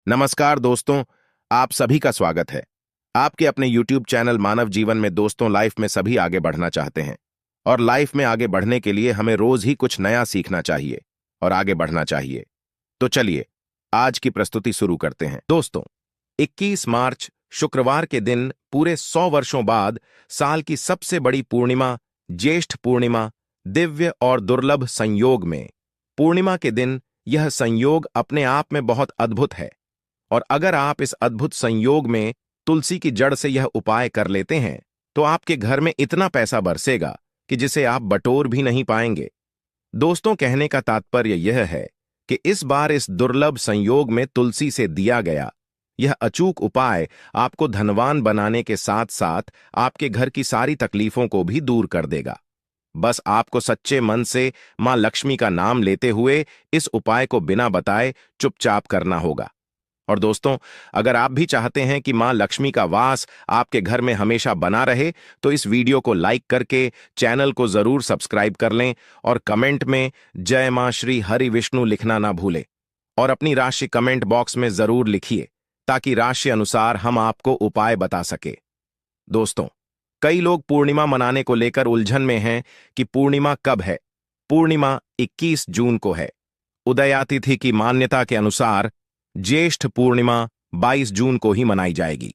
नमस्कार दोस्तों, आप सभी का स्वागत है। आपके अपने YouTube चैनल मानव जीवन में दोस्तों, लाइफ में सभी आगे बढ़ना चाहते हैं और लाइफ में आगे बढ़ने के लिए हमें रोज ही कुछ नया सीखना चाहिए और आगे बढ़ना चाहिए। तो चलिए आज की प्रस्तुति शुरू करते हैं। दोस्तों, 21 मार्च शुक्रवार के दिन पूरे 100 वर्षों बाद साल की सबसे बड़ी पूर्णिमा ज्येष्ठ पूर्णिमा दिव्य और दुर्लभ संयोग में पूर्णिमा के दिन यह संयोग अपने आप में बहुत अद्भुत है। और अगर आप इस अद्भुत संयोग में तुलसी की जड़ से यह उपाय कर लेते हैं तो आपके घर में इतना पैसा बरसेगा कि जिसे आप बटोर भी नहीं पाएंगे। दोस्तों, कहने का तात्पर्य यह है कि इस बार इस दुर्लभ संयोग में तुलसी से दिया गया यह अचूक उपाय आपको धनवान बनाने के साथ साथ आपके घर की सारी तकलीफों को भी दूर कर देगा। बस आपको सच्चे मन से मां लक्ष्मी का नाम लेते हुए इस उपाय को बिना बताए चुपचाप करना होगा। और दोस्तों, अगर आप भी चाहते हैं कि मां लक्ष्मी का वास आपके घर में हमेशा बना रहे तो इस वीडियो को लाइक करके चैनल को जरूर सब्सक्राइब कर लें और कमेंट में जय मां श्री हरि विष्णु लिखना ना भूलें और अपनी राशि कमेंट बॉक्स में जरूर लिखिए ताकि राशि अनुसार हम आपको उपाय बता सके। दोस्तों, कई लोग पूर्णिमा मनाने को लेकर उलझन में हैं कि पूर्णिमा कब है। पूर्णिमा 21 जून को है। उदयातिथि की मान्यता के अनुसार ज्येष्ठ पूर्णिमा 22 जून को ही मनाई जाएगी।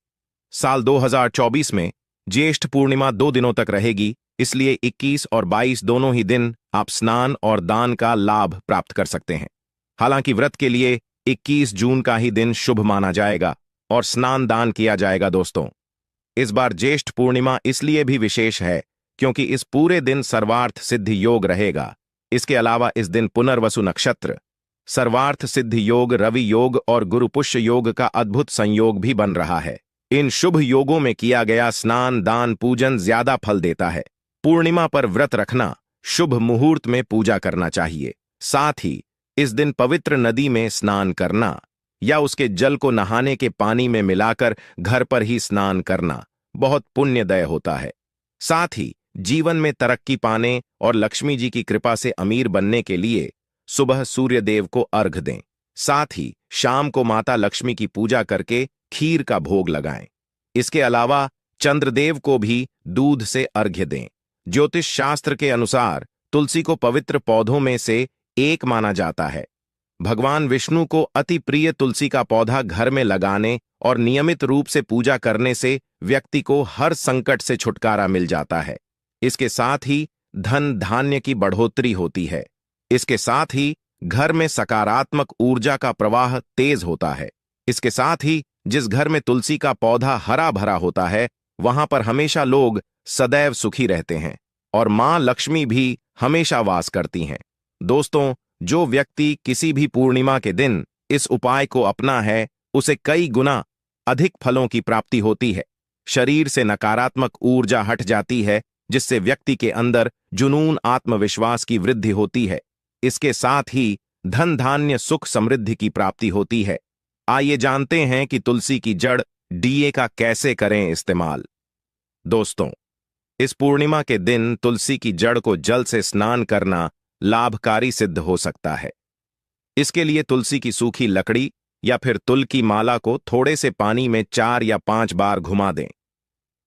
साल 2024 में ज्येष्ठ पूर्णिमा 2 दिनों तक रहेगी, इसलिए 21 और 22 दोनों ही दिन आप स्नान और दान का लाभ प्राप्त कर सकते हैं। हालांकि व्रत के लिए 21 जून का ही दिन शुभ माना जाएगा और स्नान दान किया जाएगा। दोस्तों, इस बार ज्येष्ठ पूर्णिमा इसलिए भी विशेष है क्योंकि इस पूरे दिन सर्वार्थ सिद्धि योग रहेगा। इसके अलावा इस दिन पुनर्वसु नक्षत्र, सर्वार्थ सिद्धि योग, रवि योग और गुरु पुष्य योग का अद्भुत संयोग भी बन रहा है। इन शुभ योगों में किया गया स्नान दान पूजन ज्यादा फल देता है। पूर्णिमा पर व्रत रखना, शुभ मुहूर्त में पूजा करना चाहिए। साथ ही इस दिन पवित्र नदी में स्नान करना या उसके जल को नहाने के पानी में मिलाकर घर पर ही स्नान करना बहुत पुण्यदय होता है। साथ ही जीवन में तरक्की पाने और लक्ष्मी जी की कृपा से अमीर बनने के लिए सुबह सूर्य देव को अर्घ दें। साथ ही शाम को माता लक्ष्मी की पूजा करके खीर का भोग लगाएं। इसके अलावा चंद्रदेव को भी दूध से अर्घ्य दें। ज्योतिष शास्त्र के अनुसार तुलसी को पवित्र पौधों में से एक माना जाता है। भगवान विष्णु को अति प्रिय तुलसी का पौधा घर में लगाने और नियमित रूप से पूजा करने से व्यक्ति को हर संकट से छुटकारा मिल जाता है। इसके साथ ही धन धान्य की बढ़ोतरी होती है। इसके साथ ही घर में सकारात्मक ऊर्जा का प्रवाह तेज होता है। इसके साथ ही जिस घर में तुलसी का पौधा हरा भरा होता है वहां पर हमेशा लोग सदैव सुखी रहते हैं और मां लक्ष्मी भी हमेशा वास करती हैं। दोस्तों, जो व्यक्ति किसी भी पूर्णिमा के दिन इस उपाय को अपना है उसे कई गुना अधिक फलों की प्राप्ति होती है। शरीर से नकारात्मक ऊर्जा हट जाती है जिससे व्यक्ति के अंदर जुनून आत्मविश्वास की वृद्धि होती है। इसके साथ ही धन धान्य सुख समृद्धि की प्राप्ति होती है। आइए जानते हैं कि तुलसी की जड़ डीए का कैसे करें इस्तेमाल। दोस्तों, इस पूर्णिमा के दिन तुलसी की जड़ को जल से स्नान करना लाभकारी सिद्ध हो सकता है। इसके लिए तुलसी की सूखी लकड़ी या फिर तुल की माला को थोड़े से पानी में 4 या 5 बार घुमा दें।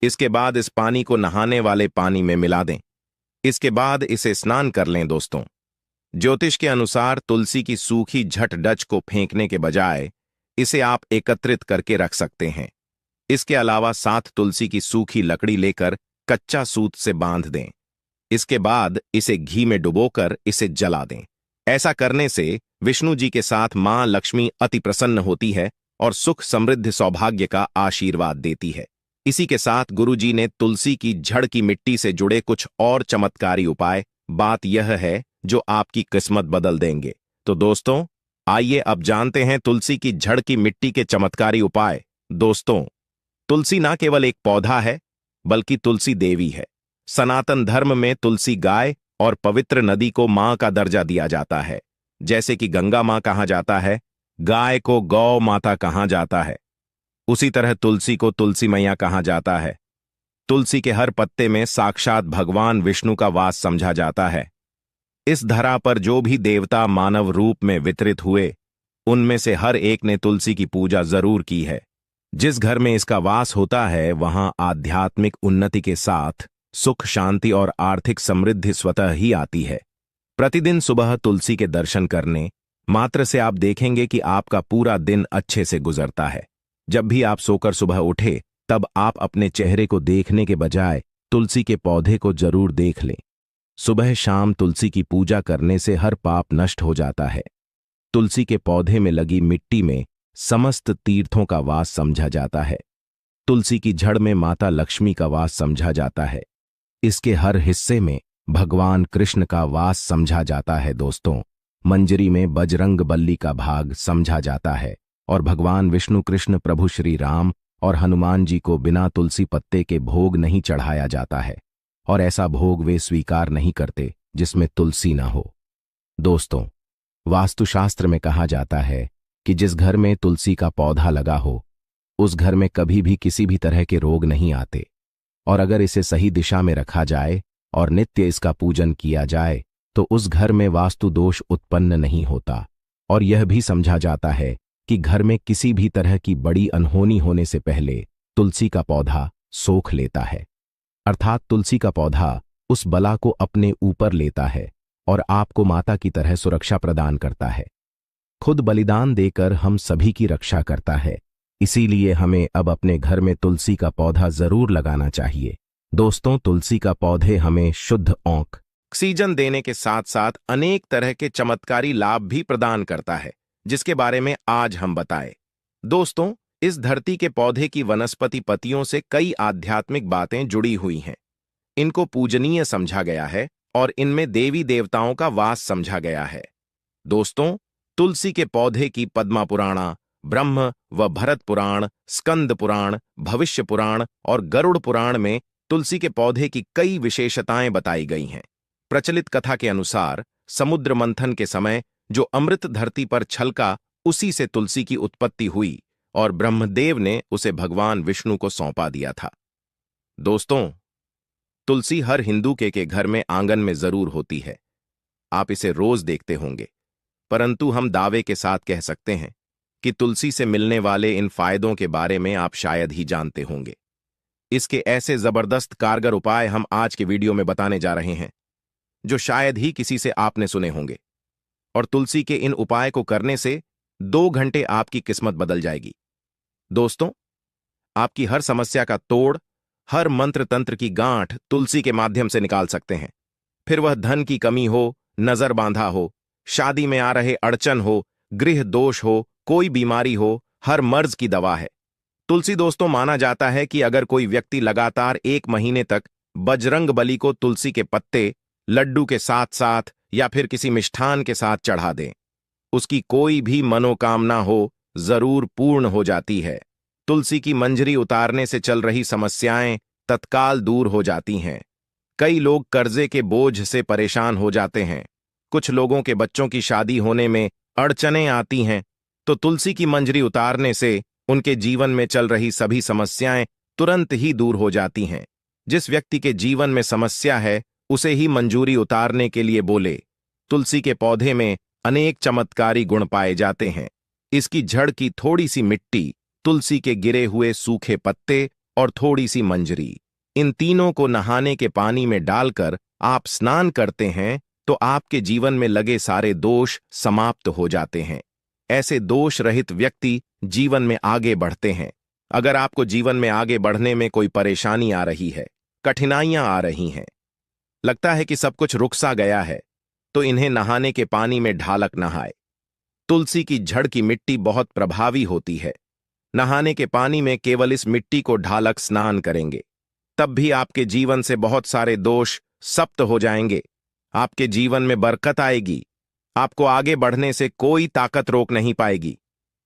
इसके बाद इस पानी को नहाने वाले पानी में मिला दें। इसके बाद इसे स्नान कर लें। दोस्तों, ज्योतिष के अनुसार तुलसी की सूखी झट डच को फेंकने के बजाय इसे आप एकत्रित करके रख सकते हैं। इसके अलावा 7 तुलसी की सूखी लकड़ी लेकर कच्चा सूत से बांध दें। इसके बाद इसे घी में डुबोकर इसे जला दें। ऐसा करने से विष्णु जी के साथ मां लक्ष्मी अति प्रसन्न होती है और सुख समृद्धि सौभाग्य का आशीर्वाद देती है। इसी के साथ गुरु जी ने तुलसी की जड़ की मिट्टी से जुड़े कुछ और चमत्कारी उपाय बात यह है जो आपकी किस्मत बदल देंगे। तो दोस्तों, आइए अब जानते हैं तुलसी की जड़ की मिट्टी के चमत्कारी उपाय। दोस्तों, तुलसी ना केवल एक पौधा है बल्कि तुलसी देवी है। सनातन धर्म में तुलसी गाय और पवित्र नदी को मां का दर्जा दिया जाता है। जैसे कि गंगा मां कहा जाता है, गाय को गौ माता कहा जाता है, उसी तरह तुलसी को तुलसी मैया कहा जाता है। तुलसी के हर पत्ते में साक्षात भगवान विष्णु का वास समझा जाता है। इस धरा पर जो भी देवता मानव रूप में वितरित हुए उनमें से हर एक ने तुलसी की पूजा जरूर की है। जिस घर में इसका वास होता है वहां आध्यात्मिक उन्नति के साथ सुख, शांति और आर्थिक समृद्धि स्वतः ही आती है। प्रतिदिन सुबह तुलसी के दर्शन करने मात्र से आप देखेंगे कि आपका पूरा दिन अच्छे से गुजरता है। जब भी आप सोकर सुबह उठे तब आप अपने चेहरे को देखने के बजाय तुलसी के पौधे को जरूर देख लें। सुबह शाम तुलसी की पूजा करने से हर पाप नष्ट हो जाता है। तुलसी के पौधे में लगी मिट्टी में समस्त तीर्थों का वास समझा जाता है। तुलसी की जड़ में माता लक्ष्मी का वास समझा जाता है। इसके हर हिस्से में भगवान कृष्ण का वास समझा जाता है। दोस्तों, मंजरी में बजरंग बल्ली का भाग समझा जाता है और भगवान विष्णु, कृष्ण, प्रभु श्री राम और हनुमान जी को बिना तुलसी पत्ते के भोग नहीं चढ़ाया जाता है और ऐसा भोग वे स्वीकार नहीं करते जिसमें तुलसी न हो। दोस्तों, वास्तुशास्त्र में कहा जाता है कि जिस घर में तुलसी का पौधा लगा हो उस घर में कभी भी किसी भी तरह के रोग नहीं आते, और अगर इसे सही दिशा में रखा जाए और नित्य इसका पूजन किया जाए तो उस घर में वास्तु दोष उत्पन्न नहीं होता। और यह भी समझा जाता है कि घर में किसी भी तरह की बड़ी अनहोनी होने से पहले तुलसी का पौधा सोख लेता है, अर्थात तुलसी का पौधा उस बला को अपने ऊपर लेता है और आपको माता की तरह सुरक्षा प्रदान करता है। खुद बलिदान देकर हम सभी की रक्षा करता है। इसीलिए हमें अब अपने घर में तुलसी का पौधा जरूर लगाना चाहिए। दोस्तों, तुलसी का पौधे हमें शुद्ध ऑक्सीजन देने के साथ साथ अनेक तरह के चमत्कारी लाभ भी प्रदान करता है, जिसके बारे में आज हम बताएं। दोस्तों, इस धरती के पौधे की वनस्पति पत्तियों से कई आध्यात्मिक बातें जुड़ी हुई हैं। इनको पूजनीय समझा गया है और इनमें देवी देवताओं का वास समझा गया है। दोस्तों, तुलसी के पौधे की पद्मा पुराण, ब्रह्म व भरत पुराण, स्कंद पुराण, भविष्य पुराण और गरुड़ पुराण में तुलसी के पौधे की कई विशेषताएं बताई गई हैं। प्रचलित कथा के अनुसार समुद्र मंथन के समय जो अमृत धरती पर छलका, उसी से तुलसी की उत्पत्ति हुई और ब्रह्मदेव ने उसे भगवान विष्णु को सौंपा दिया था। दोस्तों, तुलसी हर हिंदू के घर में आंगन में जरूर होती है। आप इसे रोज देखते होंगे, परंतु हम दावे के साथ कह सकते हैं कि तुलसी से मिलने वाले इन फायदों के बारे में आप शायद ही जानते होंगे। इसके ऐसे जबरदस्त कारगर उपाय हम आज के वीडियो में बताने जा रहे हैं जो शायद ही किसी से आपने सुने होंगे, और तुलसी के इन उपाय को करने से 2 घंटे आपकी किस्मत बदल जाएगी। दोस्तों, आपकी हर समस्या का तोड़, हर मंत्र तंत्र की गांठ तुलसी के माध्यम से निकाल सकते हैं। फिर वह धन की कमी हो, नजर बांधा हो, शादी में आ रहे अड़चन हो, गृह दोष हो, कोई बीमारी हो, हर मर्ज की दवा है तुलसी। दोस्तों, माना जाता है कि अगर कोई व्यक्ति लगातार 1 महीने तक बजरंग बली को तुलसी के पत्ते लड्डू के साथ साथ या फिर किसी मिष्ठान के साथ चढ़ा दे, उसकी कोई भी मनोकामना हो जरूर पूर्ण हो जाती है। तुलसी की मंजरी उतारने से चल रही समस्याएं तत्काल दूर हो जाती हैं। कई लोग कर्जे के बोझ से परेशान हो जाते हैं। कुछ लोगों के बच्चों की शादी होने में अड़चनें आती हैं, तो तुलसी की मंजरी उतारने से उनके जीवन में चल रही सभी समस्याएं तुरंत ही दूर हो जाती हैं। जिस व्यक्ति के जीवन में समस्या है उसे ही मंजूरी उतारने के लिए बोले। तुलसी के पौधे में अनेक चमत्कारी गुण पाए जाते हैं। इसकी जड़ की थोड़ी सी मिट्टी, तुलसी के गिरे हुए सूखे पत्ते और थोड़ी सी मंजरी, इन तीनों को नहाने के पानी में डालकर आप स्नान करते हैं तो आपके जीवन में लगे सारे दोष समाप्त हो जाते हैं। ऐसे दोष रहित व्यक्ति जीवन में आगे बढ़ते हैं। अगर आपको जीवन में आगे बढ़ने में कोई परेशानी आ रही है, कठिनाइयां आ रही हैं, लगता है कि सब कुछ रुक सा गया है, तो इन्हें नहाने के पानी में ढालक नहाए। तुलसी की जड़ की मिट्टी बहुत प्रभावी होती है। नहाने के पानी में केवल इस मिट्टी को ढालक स्नान करेंगे, तब भी आपके जीवन से बहुत सारे दोष समाप्त हो जाएंगे। आपके जीवन में बरकत आएगी। आपको आगे बढ़ने से कोई ताकत रोक नहीं पाएगी।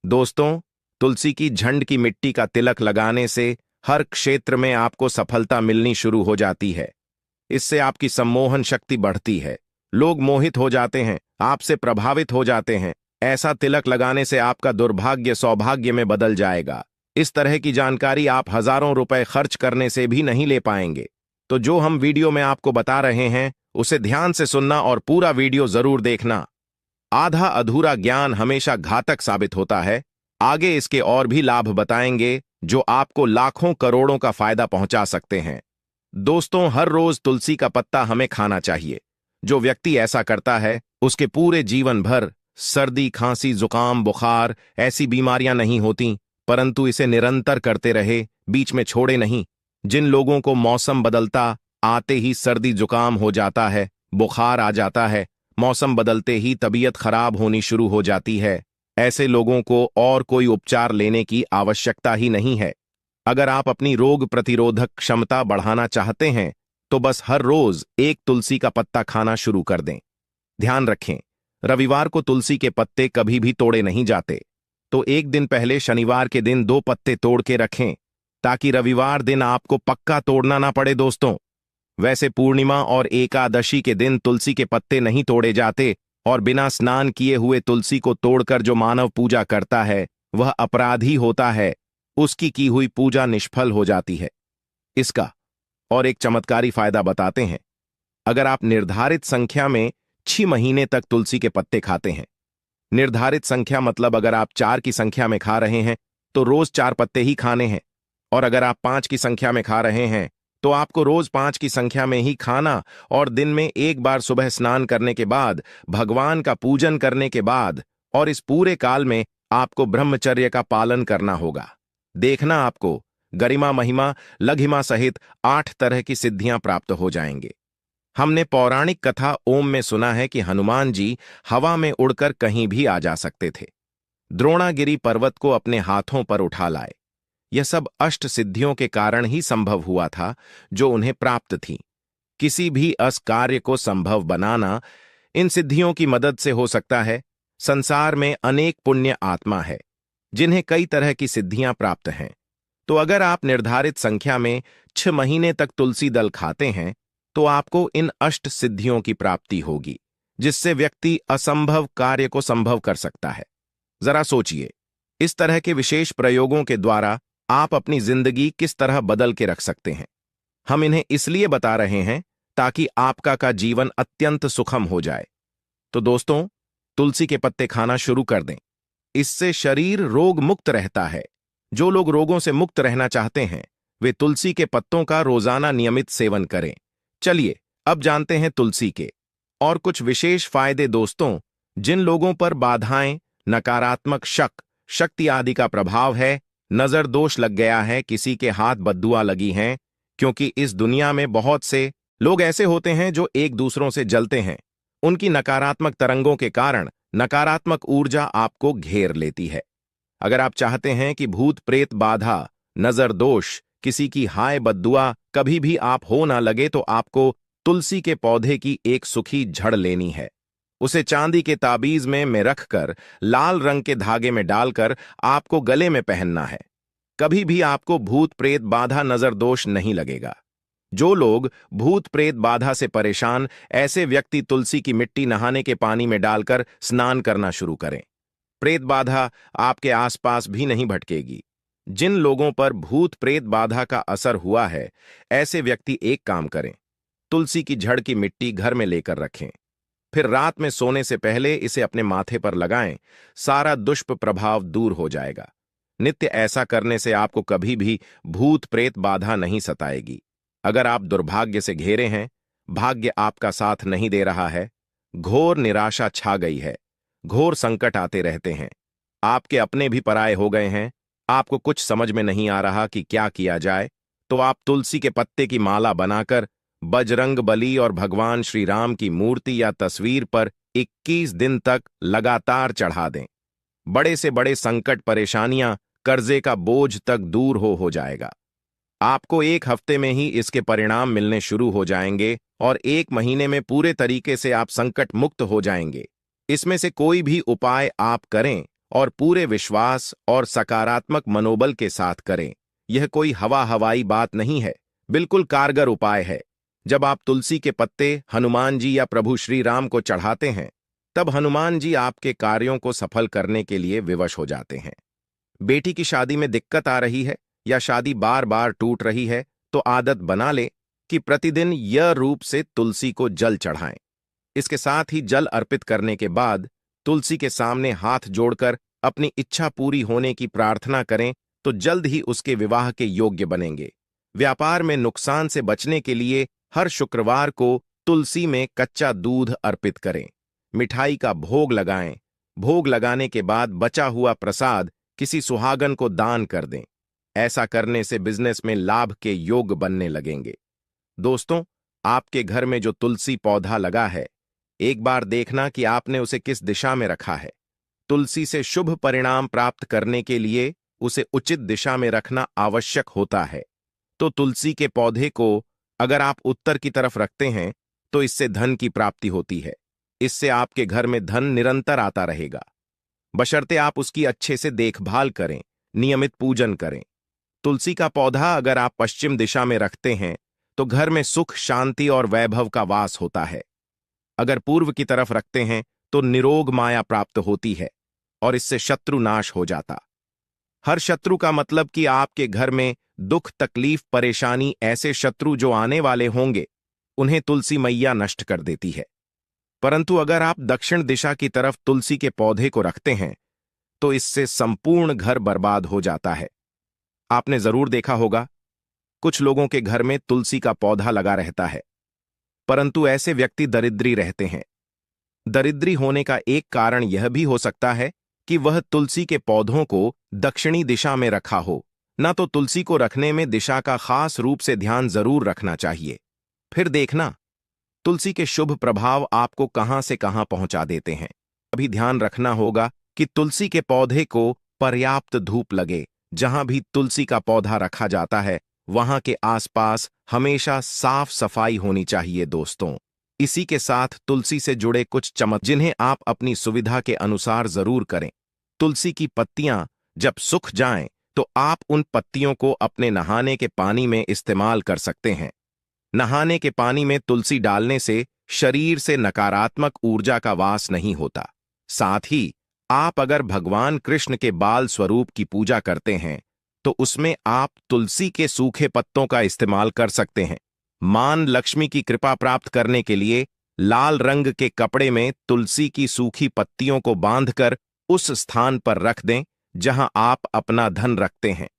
दोस्तों, तुलसी की झंड की मिट्टी का तिलक लगाने से हर क्षेत्र में आपको सफलता मिलनी शुरू हो जाती है। इससे आपकी सम्मोहन शक्ति बढ़ती है। लोग मोहित हो जाते हैं, आपसे प्रभावित हो जाते हैं। ऐसा तिलक लगाने से आपका दुर्भाग्य सौभाग्य में बदल जाएगा। इस तरह की जानकारी आप हजारों रुपए खर्च करने से भी नहीं ले पाएंगे। तो जो हम वीडियो में आपको बता रहे हैं उसे ध्यान से सुनना और पूरा वीडियो जरूर देखना। आधा अधूरा ज्ञान हमेशा घातक साबित होता है। आगे इसके और भी लाभ बताएंगे जो आपको लाखों करोड़ों का फायदा पहुंचा सकते हैं। दोस्तों, हर रोज तुलसी का पत्ता हमें खाना चाहिए। जो व्यक्ति ऐसा करता है उसके पूरे जीवन भर सर्दी, खांसी, जुकाम, बुखार ऐसी बीमारियां नहीं होती, परंतु इसे निरंतर करते रहे, बीच में छोड़े नहीं। जिन लोगों को मौसम बदलता आते ही सर्दी जुकाम हो जाता है, बुखार आ जाता है, मौसम बदलते ही तबीयत खराब होनी शुरू हो जाती है, ऐसे लोगों को और कोई उपचार लेने की आवश्यकता ही नहीं है। अगर आप अपनी रोग प्रतिरोधक क्षमता बढ़ाना चाहते हैं तो बस हर रोज एक तुलसी का पत्ता खाना शुरू कर दें। ध्यान रखें, रविवार को तुलसी के पत्ते कभी भी तोड़े नहीं जाते, तो एक दिन पहले शनिवार के दिन 2 पत्ते तोड़ के रखें ताकि रविवार दिन आपको पक्का तोड़ना ना पड़े। दोस्तों, वैसे पूर्णिमा और एकादशी के दिन तुलसी के पत्ते नहीं तोड़े जाते और बिना स्नान किए हुए तुलसी को तोड़कर जो मानव पूजा करता है वह अपराधी होता है, उसकी की हुई पूजा निष्फल हो जाती है। इसका और एक चमत्कारी फायदा बताते हैं। अगर आप निर्धारित संख्या में 6 महीने तक तुलसी के पत्ते खाते हैं, निर्धारित संख्या मतलब अगर आप 4 की संख्या में खा रहे हैं तो रोज 4 पत्ते ही खाने हैं, और अगर आप 5 की संख्या में खा रहे हैं तो आपको रोज 5 की संख्या में ही खाना, और दिन में एक बार सुबह स्नान करने के बाद, भगवान का पूजन करने के बाद, और इस पूरे काल में आपको ब्रह्मचर्य का पालन करना होगा। देखना, आपको गरिमा, महिमा, लघिमा सहित 8 तरह की सिद्धियां प्राप्त हो जाएंगे। हमने पौराणिक कथा ओम में सुना है कि हनुमान जी हवा में उड़कर कहीं भी आ जा सकते थे, द्रोणागिरी पर्वत को अपने हाथों पर उठा लाए। यह सब अष्ट सिद्धियों के कारण ही संभव हुआ था जो उन्हें प्राप्त थीं। किसी भी कार्य को संभव बनाना इन सिद्धियों की मदद से हो सकता है। संसार में अनेक पुण्य आत्मा है जिन्हें कई तरह की सिद्धियां प्राप्त हैं। तो अगर आप निर्धारित संख्या में 6 महीने तक तुलसी दल खाते हैं तो आपको इन अष्ट सिद्धियों की प्राप्ति होगी, जिससे व्यक्ति असंभव कार्य को संभव कर सकता है। जरा सोचिए, इस तरह के विशेष प्रयोगों के द्वारा आप अपनी जिंदगी किस तरह बदल के रख सकते हैं। हम इन्हें इसलिए बता रहे हैं ताकि आपका का जीवन अत्यंत सुखम हो जाए। तो दोस्तों, तुलसी के पत्ते खाना शुरू कर दें। इससे शरीर रोग मुक्त रहता है। जो लोग रोगों से मुक्त रहना चाहते हैं वे तुलसी के पत्तों का रोजाना नियमित सेवन करें। चलिए अब जानते हैं तुलसी के और कुछ विशेष फायदे। दोस्तों, जिन लोगों पर बाधाएं, नकारात्मक शक्ति आदि का प्रभाव है, नजर दोष लग गया है, किसी के हाथ बद्दुआ लगी हैं, क्योंकि इस दुनिया में बहुत से लोग ऐसे होते हैं जो एक दूसरों से जलते हैं। उनकी नकारात्मक तरंगों के कारण नकारात्मक ऊर्जा आपको घेर लेती है। अगर आप चाहते हैं कि भूत प्रेत बाधा, नजर दोष, किसी की हाय बद्दुआ कभी भी आप हो ना लगे, तो आपको तुलसी के पौधे की एक सूखी जड़ लेनी है। उसे चांदी के ताबीज में रखकर लाल रंग के धागे में डालकर आपको गले में पहनना है। कभी भी आपको भूत प्रेत बाधा, नजर दोष नहीं लगेगा। जो लोग भूत प्रेत बाधा से परेशान, ऐसे व्यक्ति तुलसी की मिट्टी नहाने के पानी में डालकर स्नान करना शुरू करें। प्रेत बाधा आपके आसपास भी नहीं भटकेगी। जिन लोगों पर भूत प्रेत बाधा का असर हुआ है, ऐसे व्यक्ति एक काम करें, तुलसी की जड़ की मिट्टी घर में लेकर रखें, फिर रात में सोने से पहले इसे अपने माथे पर लगाएं। सारा दुष्प प्रभाव दूर हो जाएगा। नित्य ऐसा करने से आपको कभी भी भूत प्रेत बाधा नहीं सताएगी। अगर आप दुर्भाग्य से घिरे हैं, भाग्य आपका साथ नहीं दे रहा है, घोर निराशा छा गई है, घोर संकट आते रहते हैं, आपके अपने भी पराये हो गए हैं, आपको कुछ समझ में नहीं आ रहा कि क्या किया जाए, तो आप तुलसी के पत्ते की माला बनाकर बजरंग बली और भगवान श्री राम की मूर्ति या तस्वीर पर 21 दिन तक लगातार चढ़ा दें। बड़े से बड़े संकट, परेशानियां, कर्जे का बोझ तक दूर हो जाएगा। आपको 1 हफ्ते में ही इसके परिणाम मिलने शुरू हो जाएंगे और 1 महीने में पूरे तरीके से आप संकट मुक्त हो जाएंगे। इसमें से कोई भी उपाय आप करें और पूरे विश्वास और सकारात्मक मनोबल के साथ करें। यह कोई हवाई बात नहीं है, बिल्कुल कारगर उपाय है। जब आप तुलसी के पत्ते हनुमान जी या प्रभु श्री राम को चढ़ाते हैं, तब हनुमान जी आपके कार्यों को सफल करने के लिए विवश हो जाते हैं। बेटी की शादी में दिक्कत आ रही है या शादी बार बार टूट रही है, तो आदत बना ले कि प्रतिदिन यह रूप से तुलसी को जल चढ़ाएं। इसके साथ ही जल अर्पित करने के बाद तुलसी के सामने हाथ जोड़कर अपनी इच्छा पूरी होने की प्रार्थना करें तो जल्द ही उसके विवाह के योग्य बनेंगे। व्यापार में नुकसान से बचने के लिए हर शुक्रवार को तुलसी में कच्चा दूध अर्पित करें। मिठाई का भोग लगाएं। भोग लगाने के बाद बचा हुआ प्रसाद किसी सुहागन को दान कर दें। ऐसा करने से बिजनेस में लाभ के योग बनने लगेंगे। दोस्तों, आपके घर में जो तुलसी पौधा लगा है, एक बार देखना कि आपने उसे किस दिशा में रखा है। तुलसी से शुभ परिणाम प्राप्त करने के लिए उसे उचित दिशा में रखना आवश्यक होता है। तो तुलसी के पौधे को अगर आप उत्तर की तरफ रखते हैं तो इससे धन की प्राप्ति होती है। इससे आपके घर में धन निरंतर आता रहेगा, बशर्ते आप उसकी अच्छे से देखभाल करें, नियमित पूजन करें। तुलसी का पौधा अगर आप पश्चिम दिशा में रखते हैं तो घर में सुख, शांति और वैभव का वास होता है। अगर पूर्व की तरफ रखते हैं तो निरोग माया प्राप्त होती है और इससे शत्रु नाश हो जाता। हर शत्रु का मतलब कि आपके घर में दुख, तकलीफ, परेशानी, ऐसे शत्रु जो आने वाले होंगे उन्हें तुलसी मैया नष्ट कर देती है। परंतु अगर आप दक्षिण दिशा की तरफ तुलसी के पौधे को रखते हैं तो इससे संपूर्ण घर बर्बाद हो जाता है। आपने जरूर देखा होगा, कुछ लोगों के घर में तुलसी का पौधा लगा रहता है, परंतु ऐसे व्यक्ति दरिद्री रहते हैं। दरिद्री होने का एक कारण यह भी हो सकता है कि वह तुलसी के पौधों को दक्षिणी दिशा में रखा हो। ना तो तुलसी को रखने में दिशा का खास रूप से ध्यान जरूर रखना चाहिए। फिर देखना तुलसी के शुभ प्रभाव आपको कहां से कहां पहुंचा देते हैं। अभी ध्यान रखना होगा कि तुलसी के पौधे को पर्याप्त धूप लगे। जहां भी तुलसी का पौधा रखा जाता है वहां के आसपास हमेशा साफ सफाई होनी चाहिए। दोस्तों, इसी के साथ तुलसी से जुड़े कुछ चमत्कार जिन्हें आप अपनी सुविधा के अनुसार जरूर करें। तुलसी की पत्तियां जब सूख जाएं तो आप उन पत्तियों को अपने नहाने के पानी में इस्तेमाल कर सकते हैं। नहाने के पानी में तुलसी डालने से शरीर से नकारात्मक ऊर्जा का वास नहीं होता। साथ ही आप अगर भगवान कृष्ण के बाल स्वरूप की पूजा करते हैं तो उसमें आप तुलसी के सूखे पत्तों का इस्तेमाल कर सकते हैं। मां लक्ष्मी की कृपा प्राप्त करने के लिए लाल रंग के कपड़े में तुलसी की सूखी पत्तियों को बांधकर उस स्थान पर रख दें जहां आप अपना धन रखते हैं।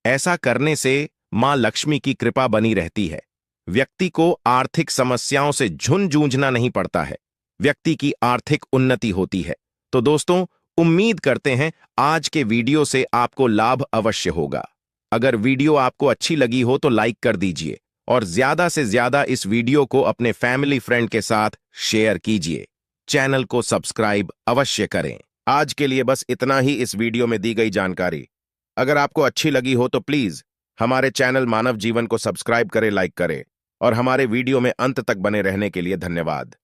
ऐसा करने से मां लक्ष्मी की कृपा बनी रहती है। व्यक्ति को आर्थिक समस्याओं से जूझना नहीं पड़ता है। व्यक्ति की आर्थिक उन्नति होती है। तो दोस्तों, उम्मीद करते हैं आज के वीडियो से आपको लाभ अवश्य होगा। अगर वीडियो आपको अच्छी लगी हो तो लाइक कर दीजिए और ज्यादा से ज्यादा इस वीडियो को अपने फैमिली फ्रेंड के साथ शेयर कीजिए। चैनल को सब्सक्राइब अवश्य करें। आज के लिए बस इतना ही इस वीडियो में दी गई जानकारी। अगर आपको अच्छी लगी हो तो प्लीज हमारे चैनल मानव जीवन को सब्सक्राइब करें, लाइक करें और हमारे वीडियो में अंत तक बने रहने के लिए धन्यवाद।